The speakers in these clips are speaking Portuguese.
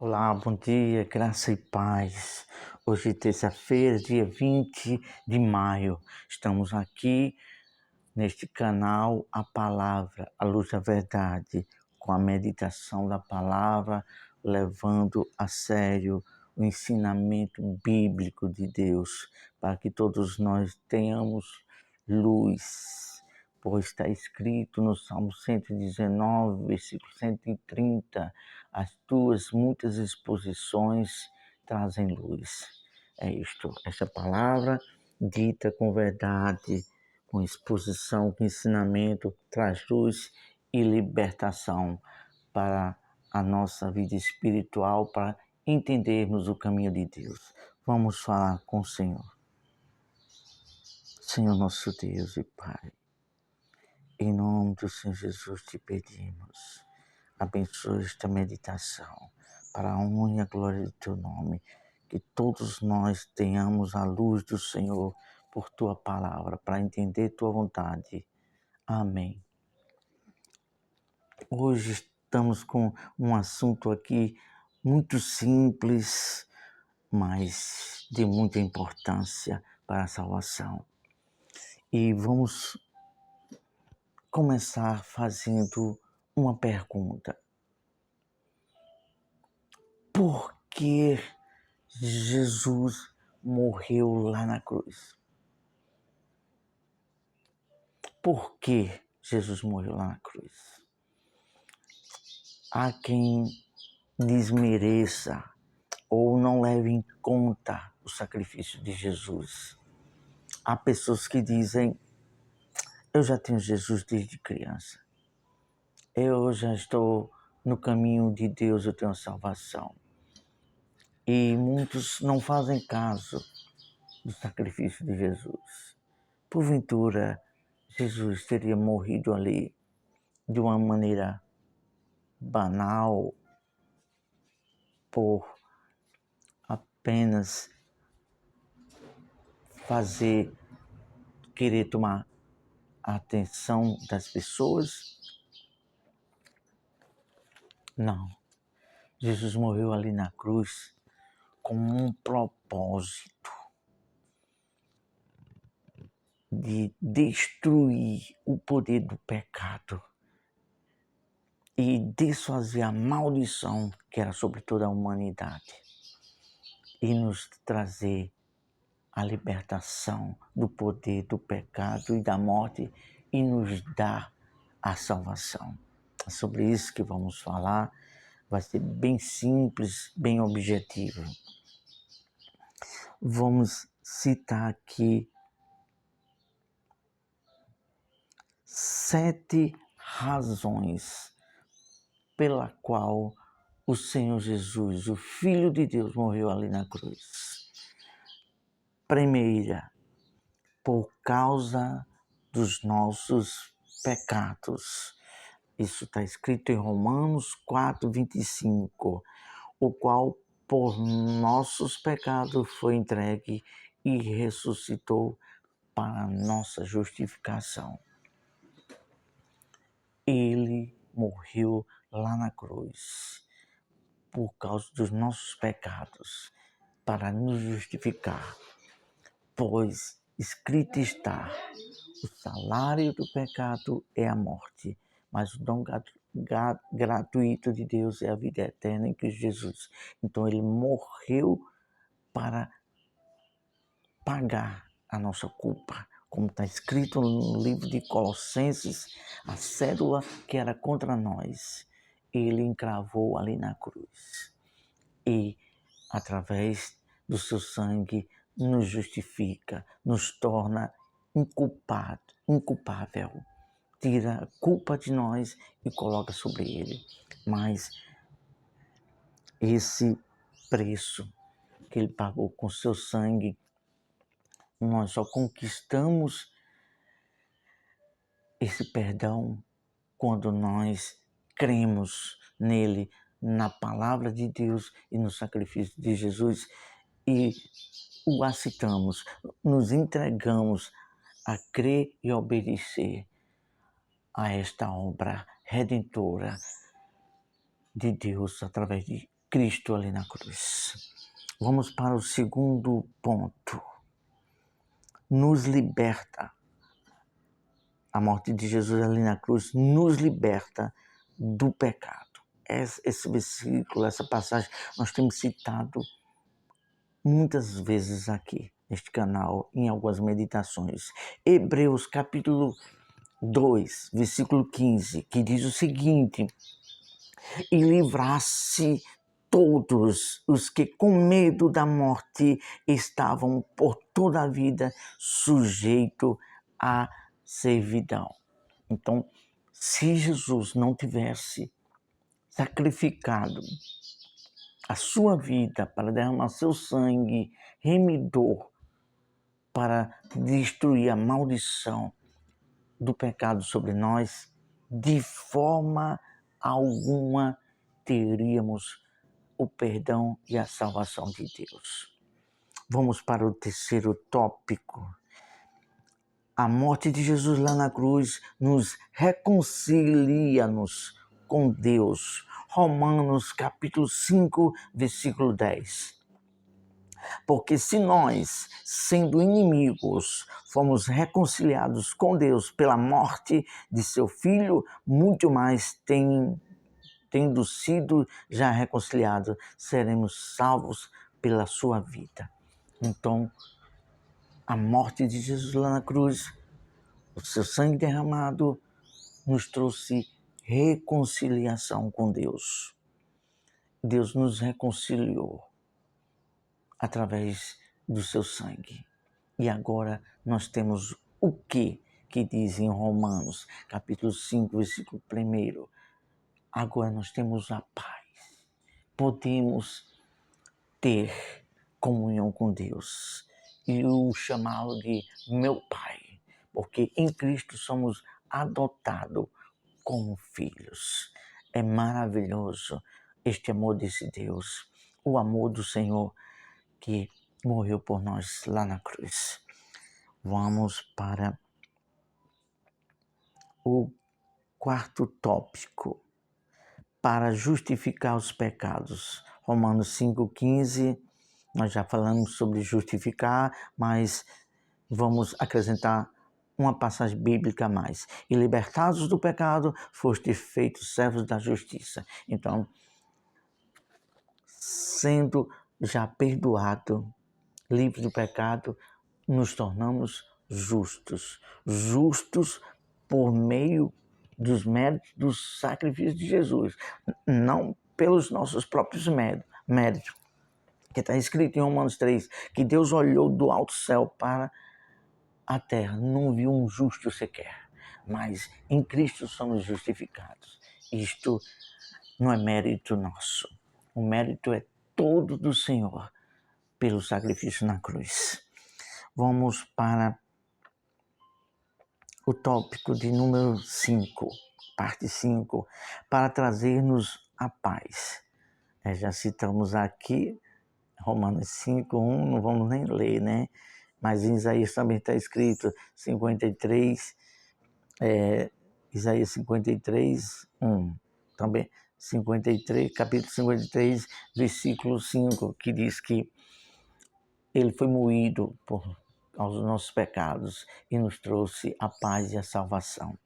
Olá, bom dia, graça e paz. Hoje, terça-feira, dia 20 de maio, estamos aqui neste canal A Palavra, a Luz da Verdade, com a meditação da palavra, levando a sério o ensinamento bíblico de Deus, para que todos nós tenhamos luz, pois está escrito no Salmo 119, versículo 130, as tuas muitas exposições trazem luz. É isto, essa palavra dita com verdade, com exposição, com ensinamento, traz luz e libertação para a nossa vida espiritual, para entendermos o caminho de Deus. Vamos falar com o Senhor. Senhor nosso Deus e Pai, em nome do Senhor Jesus te pedimos, abençoe esta meditação para a honra e a glória do teu nome, que todos nós tenhamos a luz do Senhor por tua palavra, para entender tua vontade. Amém. Hoje estamos com um assunto aqui muito simples, mas de muita importância para a salvação. E vamos começar fazendo uma pergunta. Por que Jesus morreu lá na cruz? Por que Jesus morreu lá na cruz? Há quem desmereça ou não leve em conta o sacrifício de Jesus. Há pessoas que dizem: eu já tenho Jesus desde criança, eu já estou no caminho de Deus, eu tenho salvação. E muitos não fazem caso do sacrifício de Jesus. Porventura, Jesus teria morrido ali de uma maneira banal, por apenas querer tomar a atenção das pessoas? Não. Jesus morreu ali na cruz com um propósito de destruir o poder do pecado e desfazer a maldição que era sobre toda a humanidade e nos trazer a libertação do poder do pecado e da morte e nos dar a salvação. É sobre isso que vamos falar. Vai ser bem simples, bem objetivo. Vamos citar aqui 7 razões pela qual o Senhor Jesus, o Filho de Deus, morreu ali na cruz. Primeira, por causa dos nossos pecados. Isso está escrito em Romanos 4, 25, o qual por nossos pecados foi entregue e ressuscitou para nossa justificação. Ele morreu lá na cruz por causa dos nossos pecados, para nos justificar, pois escrito está: o salário do pecado é a morte, mas o dom gratuito de Deus é a vida eterna em Cristo Jesus. Então ele morreu para pagar a nossa culpa, como está escrito no livro de Colossenses, a cédula que era contra nós, ele encravou ali na cruz. E, através do seu sangue, nos justifica, nos torna inculpável. Tira a culpa de nós e coloca sobre ele. Mas esse preço que ele pagou com seu sangue, nós só conquistamos esse perdão quando nós cremos nele, na palavra de Deus e no sacrifício de Jesus e o aceitamos, nos entregamos a crer e obedecer a esta obra redentora de Deus através de Cristo ali na cruz. Vamos para o segundo ponto. Nos liberta. A morte de Jesus ali na cruz nos liberta do pecado. Esse versículo, essa passagem, nós temos citado muitas vezes aqui neste canal, em algumas meditações. Hebreus capítulo 2, versículo 15, que diz o seguinte: e livrasse todos os que com medo da morte estavam por toda a vida sujeitos à servidão. Então, se Jesus não tivesse sacrificado a sua vida para derramar seu sangue remidor para destruir a maldição do pecado sobre nós, de forma alguma teríamos o perdão e a salvação de Deus. Vamos para o terceiro tópico. A morte de Jesus lá na cruz nos reconcilia-nos com Deus. Romanos capítulo 5, versículo 10. Porque se nós, sendo inimigos, fomos reconciliados com Deus pela morte de seu Filho, muito mais tendo sido já reconciliados, seremos salvos pela sua vida. Então, a morte de Jesus lá na cruz, o seu sangue derramado, nos trouxe reconciliação com Deus. Deus nos reconciliou através do seu sangue. E agora nós temos o que diz em Romanos, capítulo 5, versículo 1. Agora nós temos a paz. Podemos ter comunhão com Deus e o chamá-lo de meu Pai, porque em Cristo somos adotados como filhos. É maravilhoso este amor desse Deus, o amor do Senhor que morreu por nós lá na cruz. Vamos para o quarto tópico, para justificar os pecados. Romanos 5,15, nós já falamos sobre justificar, mas vamos acrescentar uma passagem bíblica a mais. E libertados do pecado, foste feitos servos da justiça. Então, sendo já perdoado, livres do pecado, nos tornamos justos. Justos por meio dos méritos do sacrifício de Jesus, não pelos nossos próprios méritos. Que está escrito em Romanos 3, que Deus olhou do alto céu para a terra, não viu um justo sequer, mas em Cristo somos justificados. Isto não é mérito nosso, o mérito é todo do Senhor, pelo sacrifício na cruz. Vamos para o tópico de número 5, parte 5, para trazer-nos a paz. Já citamos aqui Romanos 5:1, não vamos nem ler, né? Mas em Isaías também está escrito 53, Isaías 53:1, também 53, capítulo 53, versículo 5, que diz que ele foi moído por aos nossos pecados e nos trouxe a paz e a salvação.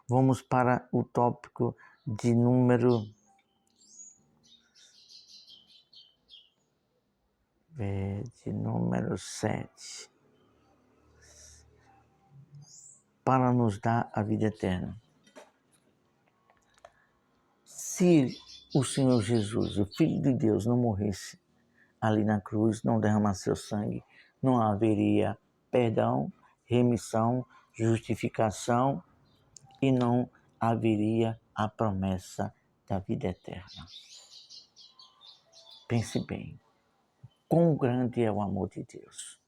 Vamos para o tópico de número 7. Para nos dar a vida eterna. Se o Senhor Jesus, o Filho de Deus, não morresse ali na cruz, não derramasse seu sangue, não haveria perdão, remissão, justificação e não haveria a promessa da vida eterna. Pense bem, quão grande é o amor de Deus.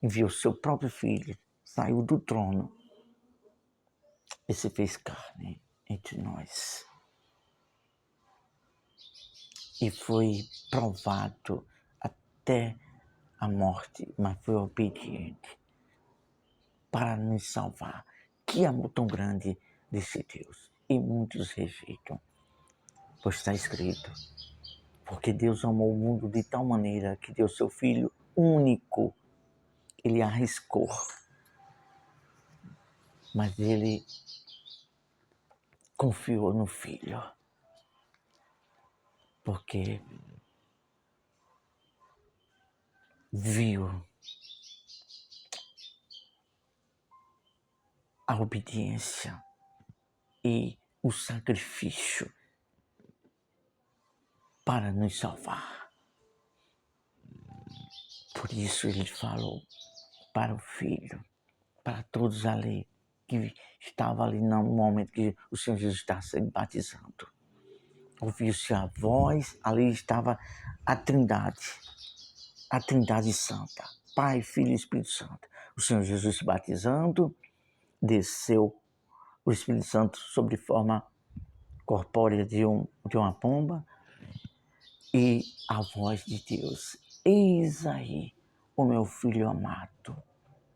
Enviou seu próprio Filho, saiu do trono e se fez carne entre nós. E foi provado até a morte, mas foi obediente para nos salvar. Que amor tão grande desse Deus. E muitos rejeitam, pois está escrito, Porque Deus amou o mundo de tal maneira que deu seu Filho único. Ele arriscou, mas ele confiou no Filho. Porque viu a obediência e o sacrifício para nos salvar. Por isso ele falou para o Filho, para todos ali que estavam ali no momento que o Senhor Jesus estava sendo batizando. Ouviu-se a voz, ali estava a Trindade Santa, Pai, Filho e Espírito Santo. O Senhor Jesus se batizando, desceu o Espírito Santo sob forma corpórea de uma pomba, e a voz de Deus: eis aí o meu Filho amado,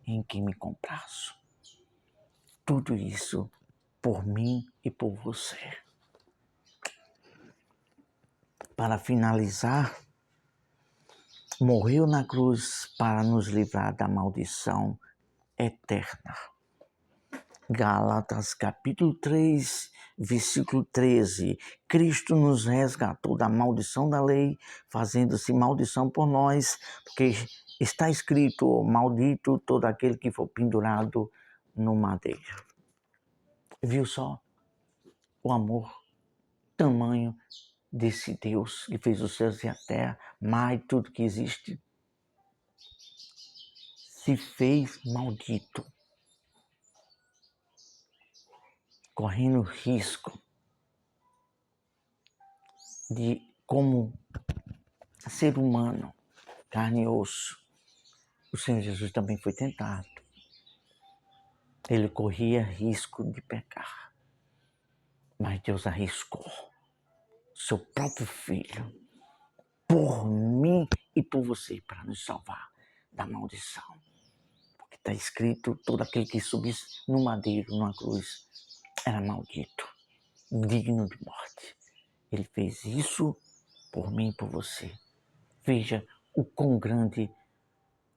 em quem me comprazo. Tudo isso por mim e por você. Para finalizar, morreu na cruz para nos livrar da maldição eterna. Gálatas capítulo 3, versículo 13. Cristo nos resgatou da maldição da lei, fazendo-se maldição por nós, porque está escrito: maldito todo aquele que for pendurado no madeiro. Viu só o amor, tamanho desse Deus que fez os céus e a terra, mais tudo que existe, se fez maldito, correndo risco de, como ser humano, carne e osso, o Senhor Jesus também foi tentado. Ele corria risco de pecar, mas Deus arriscou seu próprio Filho por mim e por você, para nos salvar da maldição. Porque está escrito: todo aquele que subisse no madeiro, numa cruz, era maldito, digno de morte. Ele fez isso por mim e por você. Veja o quão grande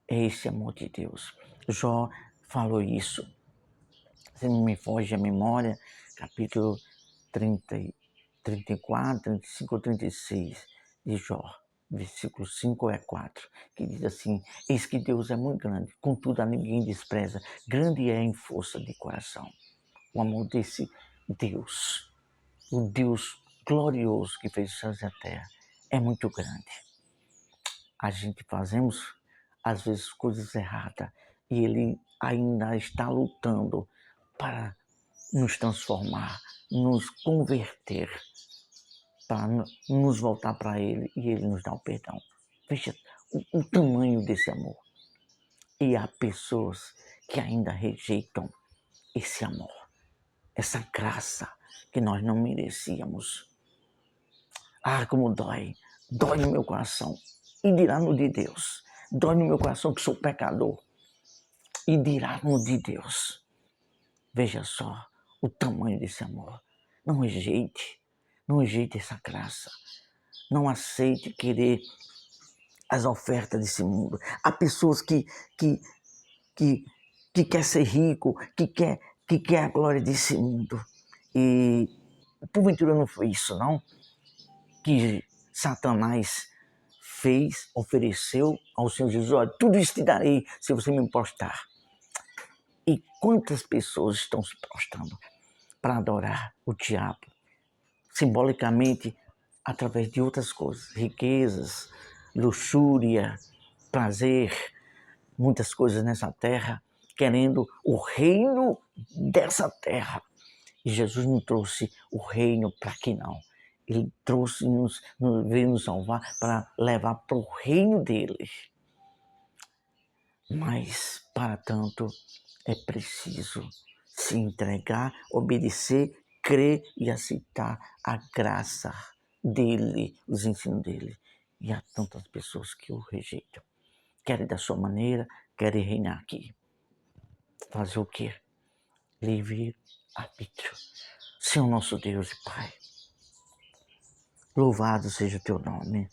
é esse amor de Deus. Jó falou isso, se não me foge a memória, capítulo 34, 35 ou 36 de Jó, versículo 5 a 4, que diz assim: eis que Deus é muito grande, contudo a ninguém despreza, grande é em força de coração. O amor desse Deus, o Deus glorioso que fez os céus e a terra, é muito grande. A gente fazemos, às vezes, coisas erradas e Ele ainda está lutando para nos transformar, nos converter, para nos voltar para Ele e Ele nos dá o perdão. Veja o tamanho desse amor. E há pessoas que ainda rejeitam esse amor, essa graça que nós não merecíamos. Ah, como dói! Dói no meu coração. E dirá no de Deus. Dói no meu coração que sou pecador. E dirá no de Deus. Veja só o tamanho desse amor. Não rejeite essa graça. Não aceite querer as ofertas desse mundo. Há pessoas que quer ser rico, que quer a glória desse mundo. E porventura não foi isso, não? Que Satanás fez, ofereceu ao Senhor Jesus: olha, tudo isso te darei se você me prostrar. E quantas pessoas estão se prostrando para adorar o diabo, simbolicamente através de outras coisas, riquezas, luxúria, prazer, muitas coisas nessa terra, querendo o reino dessa terra. E Jesus não trouxe o reino para aqui, não. Ele trouxe, veio nos salvar para levar para o reino dele. Mas, para tanto, é preciso se entregar, obedecer, crer e aceitar a graça dele, os ensinos dele. E há tantas pessoas que o rejeitam. Querem da sua maneira, querem reinar aqui. Fazer o quê? Livre arbítrio. Senhor nosso Deus e Pai, Louvado seja o teu nome,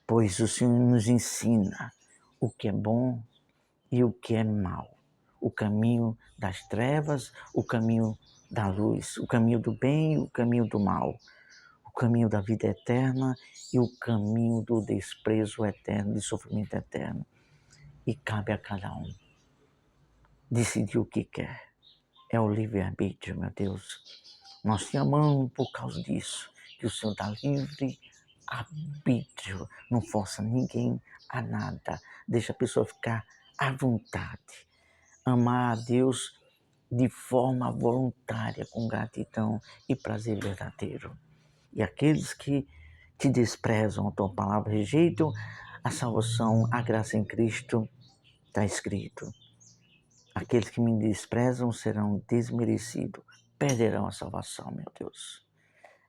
pois o Senhor nos ensina o que é bom e o que é mal, o caminho das trevas, o caminho da luz, o caminho do bem e o caminho do mal, o caminho da vida eterna e o caminho do desprezo eterno, de sofrimento eterno. E cabe a cada um decidir o que quer. É o livre-arbítrio, meu Deus. Nós te amamos por causa disso, que o Senhor dá livre arbítrio, não força ninguém a nada, deixa a pessoa ficar à vontade. Amar a Deus de forma voluntária, com gratidão e prazer verdadeiro. E aqueles que te desprezam a tua palavra, rejeitam a salvação, a graça em Cristo, está escrito: aqueles que me desprezam serão desmerecidos, perderão a salvação, meu Deus.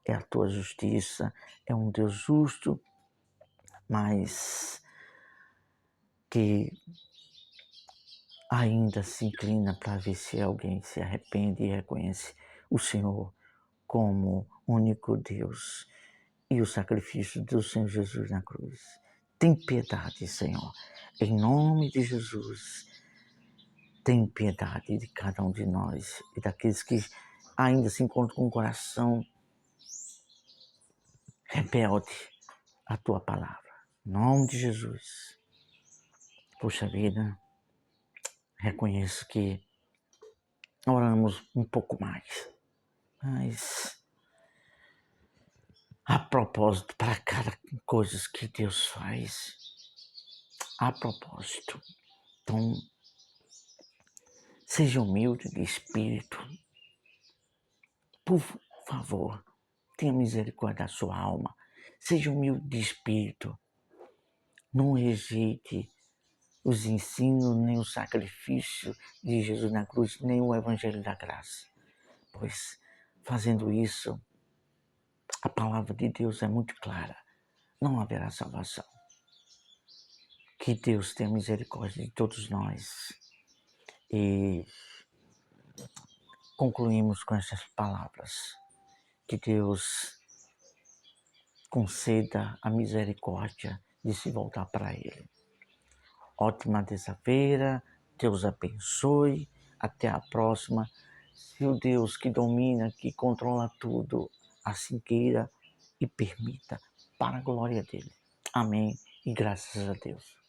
É a tua justiça, é um Deus justo, mas que ainda se inclina para ver se alguém se arrepende e reconhece o Senhor como único Deus e o sacrifício do Senhor Jesus na cruz. Tem piedade, Senhor, em nome de Jesus. Tem piedade de cada um de nós e daqueles que ainda se encontram com o coração rebelde à tua palavra. Em nome de Jesus. Puxa vida, reconheço que oramos um pouco mais, mas a propósito, para cada coisa que Deus faz, a propósito. Então, seja humilde de espírito. Por favor, tenha misericórdia da sua alma. Seja humilde de espírito. Não rejeite os ensinos, nem o sacrifício de Jesus na cruz, nem o evangelho da graça. Pois, fazendo isso, a palavra de Deus é muito clara. Não haverá salvação. Que Deus tenha misericórdia de todos nós. E concluímos com essas palavras. Que Deus conceda a misericórdia de se voltar para Ele. Ótima terça-feira, Deus abençoe, até a próxima. Se o Deus que domina, que controla tudo, assim queira e permita, para a glória dele. Amém e graças a Deus.